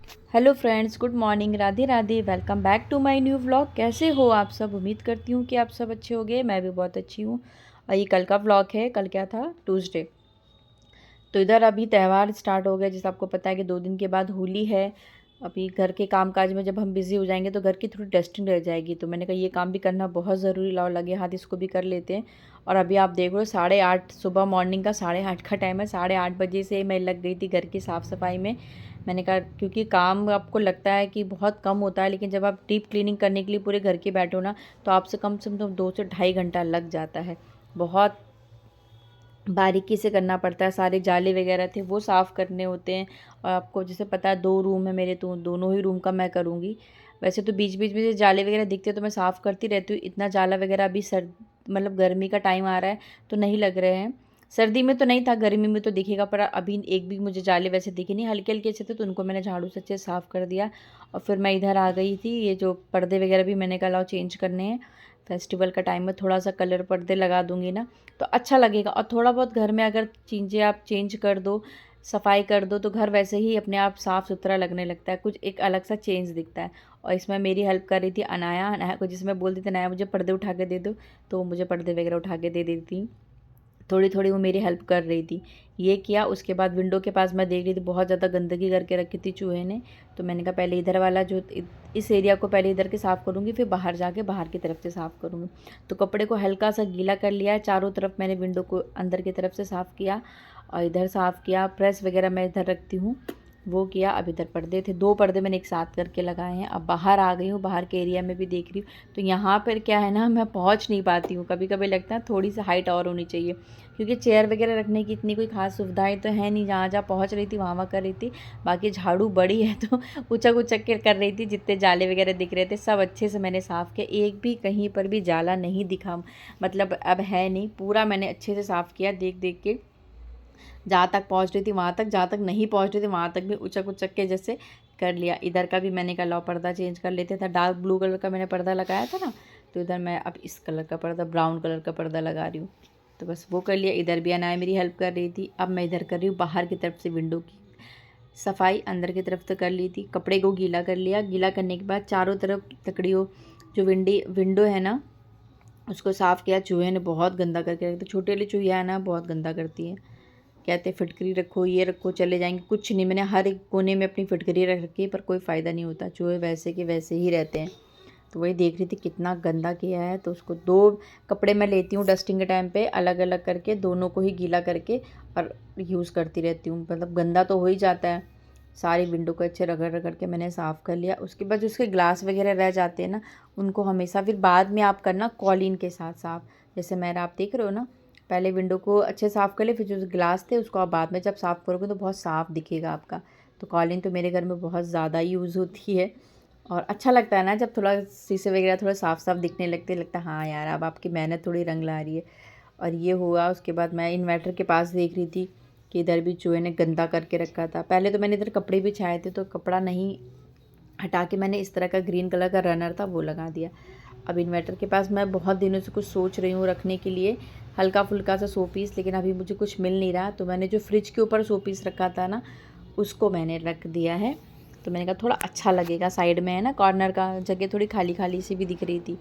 Hello friends, good morning, Radhe Radhe. Welcome back to my new vlog. कैसे हो आप सब? उम्मीद करती हूँ कि आप सब अच्छे होंगे। मैं भी बहुत अच्छी हूँ। और ये कल का व्लॉग है। कल क्या था? ट्यूसडे। तो इधर अभी त्यौहार स्टार्ट हो गया। जैसे आपको पता है कि 2 दिन के बाद होली है। अभी घर के काम काज में जब हम बिज़ी हो जाएंगे तो घर की थोड़ी डस्टिंग रह जाएगी। तो मैंने कहा ये काम भी करना बहुत ज़रूरी, लाओ लगे हाथ इसको भी कर लेते हैं। और अभी आप देख रहे हो 8:30 सुबह, मॉर्निंग का 8:30 का टाइम है। 8:30 बजे से मैं लग गई थी घर की साफ़ सफाई में। मैंने कहा क्योंकि काम आपको लगता है कि बहुत कम होता है, लेकिन जब आप डीप क्लीनिंग करने के लिए पूरे घर के बैठो ना, तो आपसे कम से कम 2 से ढाई घंटा लग जाता है। बहुत बारीकी से करना पड़ता है। सारे जाले वगैरह थे वो साफ़ करने होते हैं। और आपको जैसे पता है 2 रूम है मेरे, तो दोनों ही रूम का मैं करूँगी। वैसे तो बीच बीच में से जाले वगैरह दिखते हैं तो मैं साफ़ करती रहती हूँ। इतना जाला वगैरह अभी मतलब गर्मी का टाइम आ रहा है तो नहीं लग रहे हैं। सर्दी में तो नहीं था, गर्मी में तो दिखेगा, पर अभी एक भी मुझे जाले वैसे दिखे नहीं। हल्के हल्के से थे तो उनको मैंने झाड़ू से अच्छे से साफ़ कर दिया। और फिर मैं इधर आ गई थी। ये जो पर्दे वगैरह भी मैंने कहा लाओ चेंज करने हैं। फेस्टिवल का टाइम में थोड़ा सा कलर पर्दे लगा दूंगी ना, तो अच्छा लगेगा। और थोड़ा बहुत घर में अगर चीज़ें आप चेंज कर दो, सफाई कर दो, तो घर वैसे ही अपने आप साफ़ सुथरा लगने लगता है। कुछ एक अलग सा चेंज दिखता है। और इसमें मेरी हेल्प कर रही थी अनाया। अनाया को जिसमें बोलती थी अनाया मुझे पर्दे उठा के दे दो, तो वो मुझे पर्दे वगैरह उठा के दे देती। थोड़ी थोड़ी वो मेरी हेल्प कर रही थी। ये किया। उसके बाद विंडो के पास मैं देख रही थी बहुत ज़्यादा गंदगी करके रखी थी चूहे ने। तो मैंने कहा पहले इधर वाला जो इस एरिया को पहले इधर के साफ़ करूँगी, फिर बाहर जाके बाहर की तरफ से साफ़ करूँगी। तो कपड़े को हल्का सा गीला कर लिया है। चारों तरफ मैंने विंडो को अंदर की तरफ से साफ़ किया और इधर साफ़ किया। प्रेस वगैरह मैं इधर रखती हूँ, वो किया। अब इधर पर्दे थे, 2 पर्दे मैंने एक साथ करके लगाए हैं। अब बाहर आ गई हूँ, बाहर के एरिया में भी देख रही हूँ। तो यहाँ पर क्या है ना, मैं पहुँच नहीं पाती हूँ। कभी कभी लगता है थोड़ी सी हाइट और होनी चाहिए, क्योंकि चेयर वगैरह रखने की इतनी कोई ख़ास सुविधाएं तो है नहीं। जहाँ जहाँ पहुँच रही थी वहाँ कर रही थी। बाकी झाड़ू बड़ी है तो उचक उचक के कर रही थी। जितने जाले वगैरह दिख रहे थे सब अच्छे से मैंने साफ़ किया। एक भी कहीं पर भी जाला नहीं दिखा, मतलब अब है नहीं। पूरा मैंने अच्छे से साफ़ किया देख देख के। जहाँ तक पहुँच रही थी वहाँ तक, जहाँ तक नहीं पहुँच रही थी वहाँ तक भी उचक उचक के जैसे कर लिया। इधर का भी मैंने कहा लाओ पर्दा चेंज कर लेते था। डार्क ब्लू कलर का मैंने पर्दा लगाया था ना, तो इधर मैं अब इस कलर का पर्दा, ब्राउन कलर का पर्दा लगा रही हूँ। तो बस वो कर लिया। इधर भी अनाया मेरी हेल्प कर रही थी। अब मैं इधर कर रही हूँ बाहर की तरफ से विंडो की सफाई। अंदर की तरफ तो कर ली थी। कपड़े को गीला कर लिया। गीला करने के बाद चारों तरफ लकड़ियों, जो विंडो है ना, उसको साफ़ किया। चूहे ने बहुत गंदा करके रखा। तो छोटे वाली चूहिया है ना, बहुत गंदा करती है। कहते फिटकरी रखो, ये रखो, चले जाएंगे। कुछ नहीं, मैंने हर एक कोने में अपनी फिटकरी रख रखी है, पर कोई फ़ायदा नहीं होता। चूहे वैसे के वैसे ही रहते हैं। तो वही देख रही थी कितना गंदा किया है। तो उसको 2 कपड़े मैं लेती हूँ डस्टिंग के टाइम पे, अलग अलग करके दोनों को ही गीला करके और यूज़ करती रहती हूँ। मतलब गंदा तो हो ही जाता है। सारी विंडो को अच्छे रगड़ रगड़ के मैंने साफ़ कर लिया। उसके बाद जो उसके ग्लास वगैरह रह जाते हैं ना, उनको हमेशा फिर बाद में आप करना कॉलिन के साथ साफ़। जैसे मेरा आप देख रहे हो ना, पहले विंडो को अच्छे साफ़ कर ले, फिर जो ग्लास थे उसको आप बाद में जब साफ़ करोगे तो बहुत साफ़ दिखेगा आपका। तो कॉलिन तो मेरे घर में बहुत ज़्यादा यूज़ होती है। और अच्छा लगता है ना जब थोड़ा शीशे वगैरह थोड़ा साफ साफ दिखने लगते, लगता है हाँ यार अब आपकी मेहनत थोड़ी रंग ला रही है। और ये हुआ। उसके बाद मैं इन्वर्टर के पास देख रही थी कि इधर भी चूहे ने गंदा करके रखा था। पहले तो मैंने इधर कपड़े बिछाए थे, तो कपड़ा नहीं हटा के मैंने इस तरह का ग्रीन कलर का रनर था वो लगा दिया। अब इन्वर्टर के पास मैं बहुत दिनों से कुछ सोच रही हूँ रखने के लिए, हल्का फुल्का सा शो पीस, लेकिन अभी मुझे कुछ मिल नहीं रहा। तो मैंने जो फ्रिज के ऊपर शो पीस रखा था ना, उसको मैंने रख दिया है। तो मैंने कहा थोड़ा अच्छा लगेगा, साइड में है ना कॉर्नर का जगह थोड़ी खाली खाली सी भी दिख रही थी।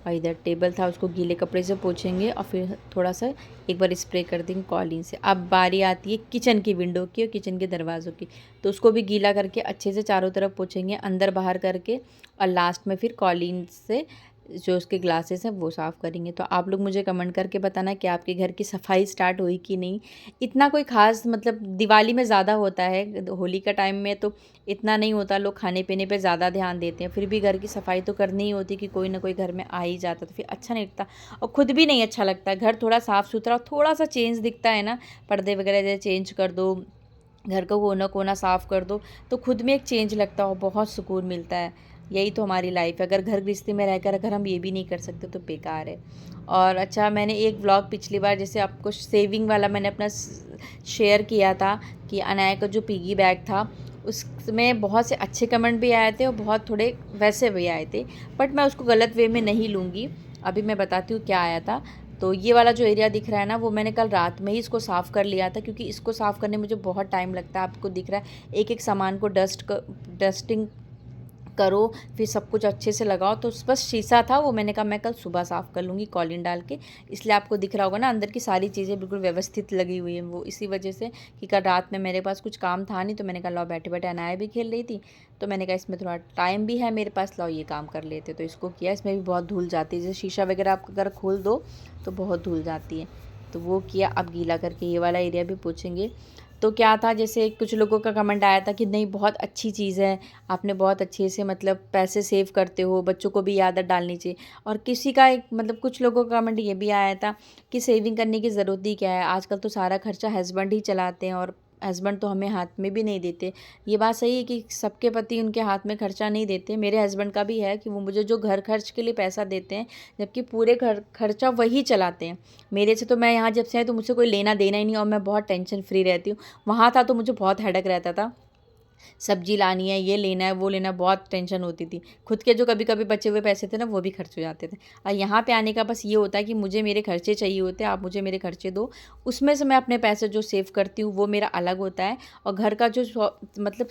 और इधर टेबल था, उसको गीले कपड़े से पोंछेंगे और फिर थोड़ा सा एक बार स्प्रे कर देंगे कॉलिन से। अब बारी आती है किचन की विंडो की और किचन के दरवाज़ों की। तो उसको भी गीला करके अच्छे से चारों तरफ पोंछेंगे, अंदर बाहर करके। और लास्ट में फिर कॉलिन से जो उसके ग्लासेस हैं वो साफ़ करेंगे। तो आप लोग मुझे कमेंट करके बताना कि आपके घर की सफाई स्टार्ट हुई कि नहीं। इतना कोई ख़ास, मतलब दिवाली में ज़्यादा होता है, होली का टाइम में तो इतना नहीं होता। लोग खाने पीने पे ज़्यादा ध्यान देते हैं, फिर भी घर की सफाई तो करनी ही होती कि कोई ना कोई घर में आ ही जाता, तो फिर अच्छा नहीं लगता। और ख़ुद भी नहीं अच्छा लगता। घर थोड़ा साफ़ सुथरा, थोड़ा सा चेंज दिखता है ना, पर्दे वगैरह जैसे चेंज कर दो, घर का कोना कोना साफ़ कर दो, तो खुद में एक चेंज लगता हो, बहुत सुकून मिलता है। यही तो हमारी लाइफ है। अगर घर गृहस्थी में रहकर अगर हम ये भी नहीं कर सकते तो बेकार है। और अच्छा, मैंने एक व्लॉग पिछली बार जैसे आपको सेविंग वाला मैंने अपना शेयर किया था कि अनाया का जो पिगी बैग था, उसमें बहुत से अच्छे कमेंट भी आए थे और बहुत थोड़े वैसे भी आए थे, बट मैं उसको गलत वे में नहीं लूँगी। अभी मैं बताती हूँ क्या आया था। तो ये वाला जो एरिया दिख रहा है ना, वो मैंने कल रात में ही इसको साफ़ कर लिया था, क्योंकि इसको साफ़ करने में मुझे बहुत टाइम लगता है। आपको दिख रहा है एक एक सामान को डस्टिंग करो, फिर सब कुछ अच्छे से लगाओ। तो बस शीशा था, वो मैंने कहा मैं कल सुबह साफ़ कर लूँगी कॉलिन डाल के। इसलिए आपको दिख रहा होगा ना अंदर की सारी चीज़ें बिल्कुल व्यवस्थित लगी हुई हैं, वो इसी वजह से कि कल रात में मेरे पास कुछ काम था नहीं, तो मैंने कहा लाओ बैठे बैठे अनाया भी खेल रही थी, तो मैंने कहा इसमें थोड़ा टाइम भी है मेरे पास, लाओ ये काम कर लेते। तो इसको किया। इसमें भी बहुत धूल जाती है, जैसे शीशा वगैरह आप अगर खोल दो तो बहुत धूल जाती है। तो वो किया। अब गीला करके ये वाला एरिया भी पोंछेंगे। तो क्या था, जैसे कुछ लोगों का कमेंट आया था कि नहीं बहुत अच्छी चीज़ है, आपने बहुत अच्छे से मतलब पैसे सेव करते हो, बच्चों को भी ये आदत डालनी चाहिए। और किसी का एक मतलब कुछ लोगों का कमेंट ये भी आया था कि सेविंग करने की ज़रूरत ही क्या है, आजकल तो सारा खर्चा हस्बैंड ही चलाते हैं और हस्बैंड तो हमें हाथ में भी नहीं देते। ये बात सही है कि सबके पति उनके हाथ में खर्चा नहीं देते। मेरे हस्बैंड का भी है कि वो मुझे जो घर खर्च के लिए पैसा देते हैं, जबकि पूरे घर खर्चा वही चलाते हैं मेरे से। तो मैं यहाँ जब से आई तो मुझसे कोई लेना देना ही नहीं, और मैं बहुत टेंशन फ्री रहती हूँ। वहाँ था तो मुझे बहुत हेडेक रहता था, सब्जी लानी है, ये लेना है, वो लेना है, बहुत टेंशन होती थी। खुद के जो कभी कभी बचे हुए पैसे थे ना, वो भी खर्च हो जाते थे। और यहाँ पे आने का बस ये होता है कि मुझे मेरे खर्चे चाहिए होते हैं, आप मुझे मेरे खर्चे दो, उसमें से मैं अपने पैसे जो सेव करती हूँ वो मेरा अलग होता है। और घर का जो मतलब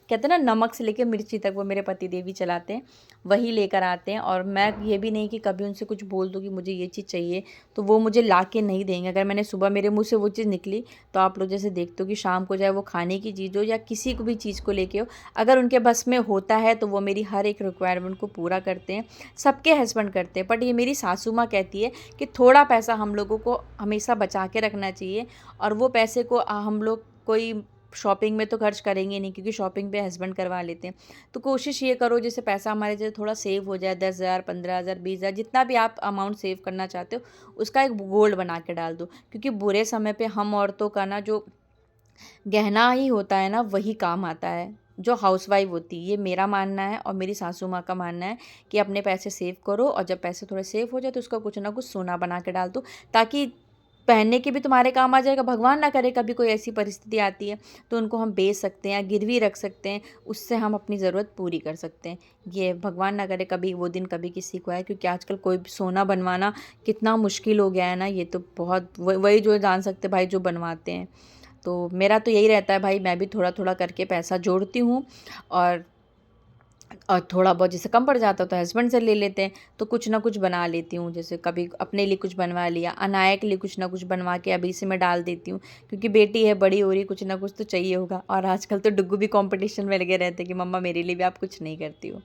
कहते हैं ना नमक से लेकर मिर्ची तक, वो मेरे पति देवी चलाते हैं, वही लेकर आते हैं। और मैं ये भी नहीं कि कभी उनसे कुछ बोल दूँ कि मुझे ये चीज़ चाहिए तो वो मुझे ला के नहीं देंगे। अगर मैंने सुबह मेरे मुँह से वो चीज़ निकली, तो आप लोग जैसे देखते हो कि शाम को चाहे वो खाने की चीज़ हो या किसी को भी चीज़ को लेके हो, अगर उनके बस में होता है तो वो मेरी हर एक रिक्वायरमेंट को पूरा करते हैं। सबके हस्बैंड करते हैं, बट ये मेरी सासू माँ कहती है कि थोड़ा पैसा हम लोगों को हमेशा बचा के रखना चाहिए, और वो पैसे को हम लोग कोई शॉपिंग में तो खर्च करेंगे नहीं, क्योंकि शॉपिंग पे हस्बैंड करवा लेते हैं। तो कोशिश ये करो जैसे पैसा हमारे जैसे थोड़ा सेव हो जाए, 10,000 15,000 20,000 जितना भी आप अमाउंट सेव करना चाहते हो, उसका एक गोल्ड बना के डाल दो। क्योंकि बुरे समय पे हम औरतों का ना जो गहना ही होता है ना, वही काम आता है, जो हाउसवाइफ होती है। ये मेरा मानना है और मेरी सासू माँ का मानना है कि अपने पैसे सेव करो, और जब पैसे थोड़े सेव हो जाए तो उसका कुछ ना कुछ सोना बना के डाल दो, ताकि पहनने के भी तुम्हारे काम आ जाएगा। भगवान ना करे कभी कोई ऐसी परिस्थिति आती है तो उनको हम बेच सकते हैं या गिरवी रख सकते हैं, उससे हम अपनी ज़रूरत पूरी कर सकते हैं। ये भगवान ना करे कभी वो दिन कभी किसी को आए, क्योंकि आजकल कोई भी सोना बनवाना कितना मुश्किल हो गया है ना। ये तो बहुत वही जो जान सकते भाई जो बनवाते हैं। तो मेरा तो यही रहता है भाई, मैं भी थोड़ा थोड़ा करके पैसा जोड़ती हूँ, और थोड़ा बहुत जैसे कम पड़ जाता है तो हस्बैंड से ले लेते हैं, तो कुछ ना कुछ बना लेती हूँ। जैसे कभी अपने लिए कुछ बनवा लिया, अनाया के लिए कुछ ना कुछ बनवा के अभी से मैं डाल देती हूँ, क्योंकि बेटी है बड़ी हो रही, कुछ ना कुछ तो चाहिए होगा। और आजकल तो डुग्गू भी कंपटीशन में लगे रहते हैं कि मम्मा मेरे लिए भी आप कुछ नहीं करती हो।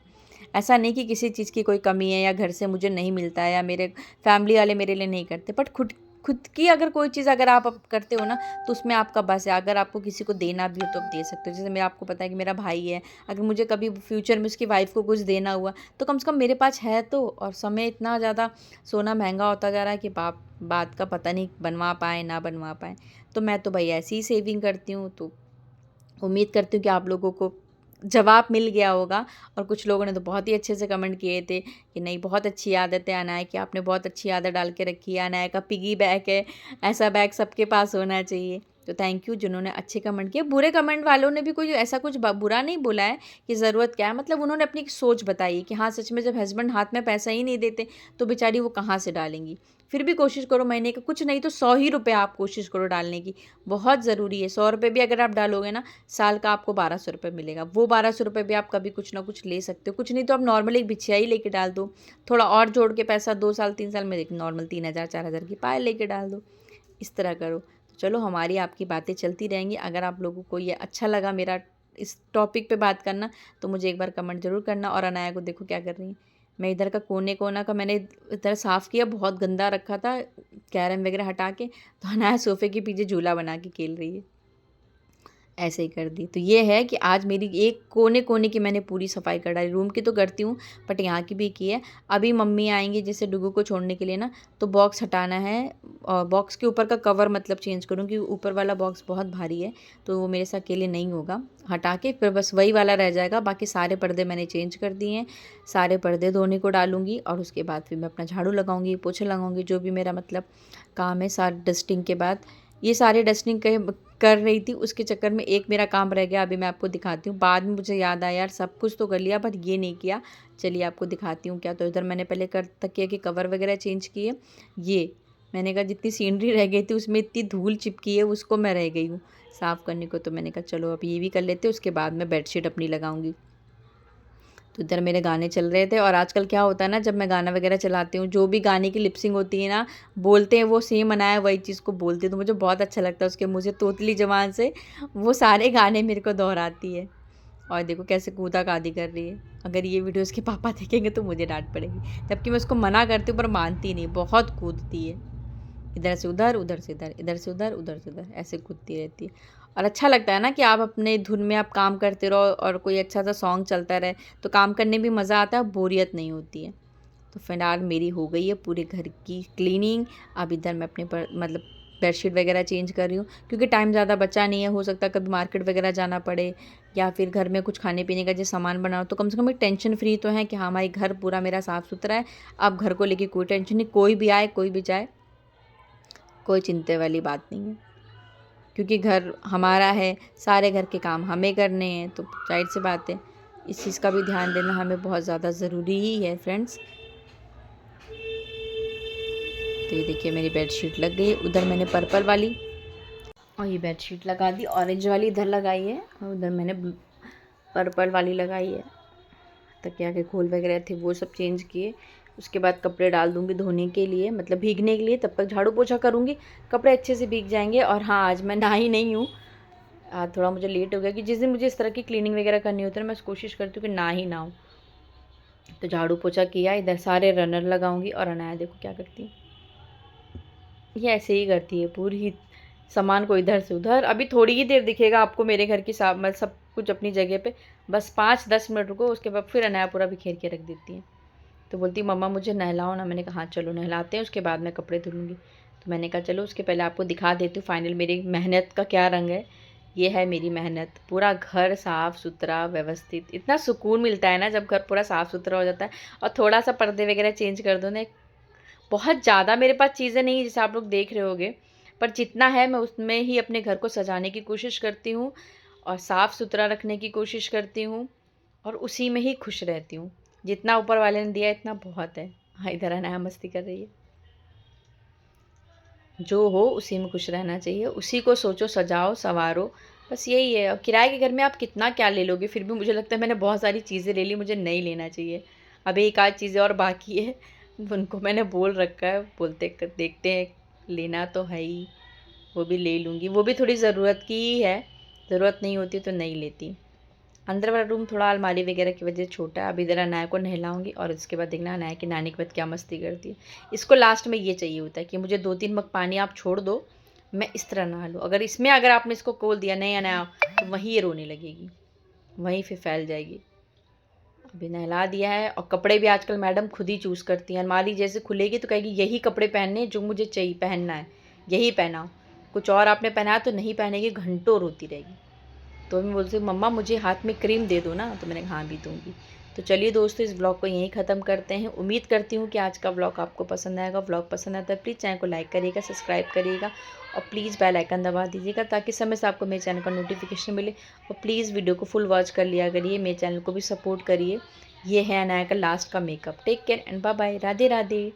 ऐसा नहीं कि किसी चीज़ की कोई कमी है या घर से मुझे नहीं मिलता है या मेरे फैमिली वाले मेरे लिए नहीं करते, बट खुद खुद की अगर कोई चीज़ अगर आप करते हो ना, तो उसमें आपका बस है। अगर आपको किसी को देना भी हो तो आप दे सकते हो। जैसे मैं आपको पता है कि मेरा भाई है, अगर मुझे कभी फ्यूचर में उसकी वाइफ को कुछ देना हुआ, तो कम से कम मेरे पास है तो। और समय इतना ज़्यादा सोना महंगा होता जा रहा है कि बाप बात का पता नहीं बनवा पाए ना बनवा पाए। तो मैं तो भाई ऐसी ही सेविंग करती हूँ। तो उम्मीद करती हूँ कि आप लोगों को जवाब मिल गया होगा। और कुछ लोगों ने तो बहुत ही अच्छे से कमेंट किए थे कि नहीं बहुत अच्छी आदत है अनाया की, आपने बहुत अच्छी आदत डाल के रखी है, अनाया का पिगी बैग है, ऐसा बैग सबके पास होना चाहिए। तो थैंक यू जिन्होंने अच्छे कमेंट किए। बुरे कमेंट वालों ने भी कोई ऐसा कुछ बुरा नहीं बोला है कि ज़रूरत क्या है, मतलब उन्होंने अपनी एक सोच बताई कि हाँ सच में जब हस्बैंड हाथ में पैसा ही नहीं देते तो बेचारी वो कहाँ से डालेंगी। फिर भी कोशिश करो महीने का कुछ नहीं तो 100 ही रुपये आप कोशिश करो डालने की, बहुत ज़रूरी है। 100 रुपये भी अगर आप डालोगे ना, साल का आपको 1200 रुपये मिलेगा। वो 1200 रुपये भी आप कभी कुछ ना कुछ ले सकते हो। कुछ नहीं तो आप नॉर्मल एक बिछिया ही लेके डाल दो, थोड़ा और जोड़ के पैसा 2 साल 3 साल में एक नॉर्मल 3,000 4,000 की पायल लेके डाल दो। इस तरह करो। तो चलो हमारी आपकी बातें चलती रहेंगी। अगर आप लोगों को ये अच्छा लगा मेरा इस टॉपिक पे बात करना, तो मुझे एक बार कमेंट ज़रूर करना। और अनाया को देखो क्या कर रही है, मैं इधर का कोने कोना का मैंने इधर साफ़ किया, बहुत गंदा रखा था कैरम वगैरह हटा के, तो अनाया सोफ़े के पीछे झूला बना के खेल रही है। ऐसे ही कर दी। तो ये है कि आज मेरी एक कोने कोने की मैंने पूरी सफाई कर डाली। रूम की तो करती हूँ बट यहाँ की भी की है। अभी मम्मी आएंगी जैसे डुगू को छोड़ने के लिए ना, तो बॉक्स हटाना है, और बॉक्स के ऊपर का कवर मतलब चेंज करूँगी। ऊपर वाला बॉक्स बहुत भारी है तो वो मेरे से अकेले नहीं होगा। हटा के फिर बस वही वाला रह जाएगा, बाकी सारे पर्दे मैंने चेंज कर दिए हैं। सारे पर्दे धोने को डालूँगी और उसके बाद फिर मैं अपना झाड़ू लगाऊँगी, पोछे लगाऊँगी, जो भी मेरा मतलब काम है सारे डस्टिंग के बाद। ये सारे डस्टिंग कर रही थी, उसके चक्कर में एक मेरा काम रह गया। अभी मैं आपको दिखाती हूँ, बाद में मुझे याद आया यार सब कुछ तो कर लिया पर ये नहीं किया। चलिए आपको दिखाती हूँ क्या। तो इधर मैंने पहले कर तकिया के कवर वगैरह चेंज किए, ये मैंने कहा जितनी सीनरी रह गई थी उसमें इतनी धूल चिपकी है, उसको मैं रह गई हूँ साफ़ करने को। तो मैंने कहा चलो अब ये भी कर लेते, उसके बाद मैं बेडशीट अपनी लगाऊंगी। तो इधर मेरे गाने चल रहे थे। और आजकल क्या होता है ना, जब मैं गाना वगैरह चलाती हूँ, जो भी गाने की लिपसिंग होती है ना, बोलते हैं वो सेम अनाया वही चीज़ को बोलती है, तो मुझे बहुत अच्छा लगता है उसके मुझे तोतली ज़बान से वो सारे गाने मेरे को दोहराती है। और देखो कैसे कूदा कादी कर रही है। अगर ये वीडियो उसके पापा देखेंगे तो मुझे डांट पड़ेगी, जबकि मैं उसको मना करती हूँ पर मानती नहीं, बहुत कूदती है। इधर से उधर, उधर से इधर, इधर से उधर, उधर से उधर, ऐसे कूदती रहती है। और अच्छा लगता है ना कि आप अपने धुन में आप काम करते रहो और कोई अच्छा सा सॉन्ग चलता रहे, तो काम करने में भी मज़ा आता है, बोरियत नहीं होती है। तो फिलहाल मेरी हो गई है पूरे घर की क्लीनिंग। अब इधर मैं अपने पर मतलब बेडशीट वगैरह चेंज कर रही हूँ, क्योंकि टाइम ज़्यादा बचा नहीं है। हो सकता है कभी मार्केट वगैरह जाना पड़े या फिर घर में कुछ खाने पीने का जो सामान बनाओ, तो कम से कम एक टेंशन फ्री तो है कि हाँ हमारी घर पूरा मेरा साफ़ सुथरा है। अब घर को लेके कोई टेंशन नहीं, कोई भी आए कोई भी जाए, कोई चिंता वाली बात नहीं है, क्योंकि घर हमारा है, सारे घर के काम हमें करने हैं, तो जाहिर सी बात है इस चीज़ का भी ध्यान देना हमें बहुत ज़्यादा ज़रूरी ही है फ्रेंड्स। तो ये देखिए मेरी बेडशीट लग गई, उधर मैंने पर्पल वाली और ये बेडशीट लगा दी, ऑरेंज वाली इधर लगाई है और उधर मैंने पर्पल वाली लगाई है। तकिया के खोल वगैरह थे वो सब चेंज किए। उसके बाद कपड़े डाल दूँगी धोने के लिए, मतलब भीगने के लिए, तब तक झाड़ू पोछा करूँगी, कपड़े अच्छे से भीग जाएंगे। और हाँ आज मैं नहाई नहीं हूँ, आज थोड़ा मुझे लेट हो गया कि जिस दिन मुझे इस तरह की क्लीनिंग वगैरह करनी होती है मैं कोशिश करती हूँ कि ना ही नहाऊँ। तो झाड़ू पोछा किया, इधर सारे रनर लगाऊंगी। और अनाया देखो क्या करती है, ये ऐसे ही करती है पूरी सामान को इधर से उधर। अभी थोड़ी ही देर दिखेगा आपको मेरे घर की साफ मतलब सब कुछ अपनी जगह पे, बस 5-10 मिनट रुको, उसके बाद फिर अनाया पूरा बिखेर के रख देती है। तो बोलती मम्मा मुझे नहलाओ ना। मैंने कहा हाँ चलो नहलाते हैं, उसके बाद मैं कपड़े धुलूँगी। तो मैंने कहा चलो उसके पहले आपको दिखा देती हूँ फाइनल मेरी मेहनत का क्या रंग है। ये है मेरी मेहनत, पूरा घर साफ़ सुथरा व्यवस्थित। इतना सुकून मिलता है ना जब घर पूरा साफ़ सुथरा हो जाता है। और थोड़ा सा पर्दे वगैरह चेंज कर दो ना, बहुत ज़्यादा मेरे पास चीज़ें नहीं जैसे आप लोग देख रहे होगे, पर जितना है मैं उसमें ही अपने घर को सजाने की कोशिश करती हूँ और साफ़ सुथरा रखने की कोशिश करती हूँ और उसी में ही खुश रहती हूँ। जितना ऊपर वाले ने दिया इतना बहुत है। हाँ इधर अनाया मस्ती कर रही है। जो हो उसी में खुश रहना चाहिए, उसी को सोचो सजाओ संवारो, बस यही है। अब किराए के घर में आप कितना क्या ले लोगे, फिर भी मुझे लगता है मैंने बहुत सारी चीज़ें ले ली, मुझे नहीं लेना चाहिए। अब एक आध चीज़ें और बाकी है, उनको मैंने बोल रखा है, बोलते देखते हैं, लेना तो है ही, वो भी ले लूँगी। वो भी थोड़ी ज़रूरत की ही है, ज़रूरत नहीं होती तो नहीं लेती। अंदर वाला रूम थोड़ा अलमारी वगैरह की वजह से छोटा है। अब इधर अनाया को नहलाऊंगी और उसके बाद देखना अनाया की नानी के बाद क्या मस्ती करती है। इसको लास्ट में ये चाहिए होता है कि मुझे 2-3 मग पानी आप छोड़ दो, मैं इस तरह नहा लूँ। अगर आपने इसको खोल दिया नहीं अनाया, तो वहीं ये रोने लगेगी, वहीं फिर फैल जाएगी। अभी नहला दिया है। और कपड़े भी आजकल मैडम खुद ही चूज़ करती हैं। अलमारी जैसे खुलेगी तो कहेगी यही कपड़े पहनने जो मुझे चाहिए पहनना है, यही पहनाओ, कुछ और आपने पहनाया तो नहीं पहनेगी, घंटों रोती रहेगी। तो मैं बोलती हूँ मम्मा मुझे हाथ में क्रीम दे दो ना, तो मैंने कहा हाँ भी दूँगी। तो चलिए दोस्तों इस ब्लॉग को यहीं ख़त्म करते हैं। उम्मीद करती हूँ कि आज का ब्लॉग आपको पसंद आएगा। ब्लॉग पसंद आता है प्लीज़ चैनल को लाइक करिएगा, सब्सक्राइब करिएगा और प्लीज़ बेल आइकन दबा दीजिएगा ताकि समय से आपको मेरे चैनल का नोटिफिकेशन मिले। और प्लीज़ वीडियो को फुल वॉच कर लिया करिए, मेरे चैनल को भी सपोर्ट करिए। ये है अनाया का लास्ट का makeup. Take care and bye bye, Radhe Radhe.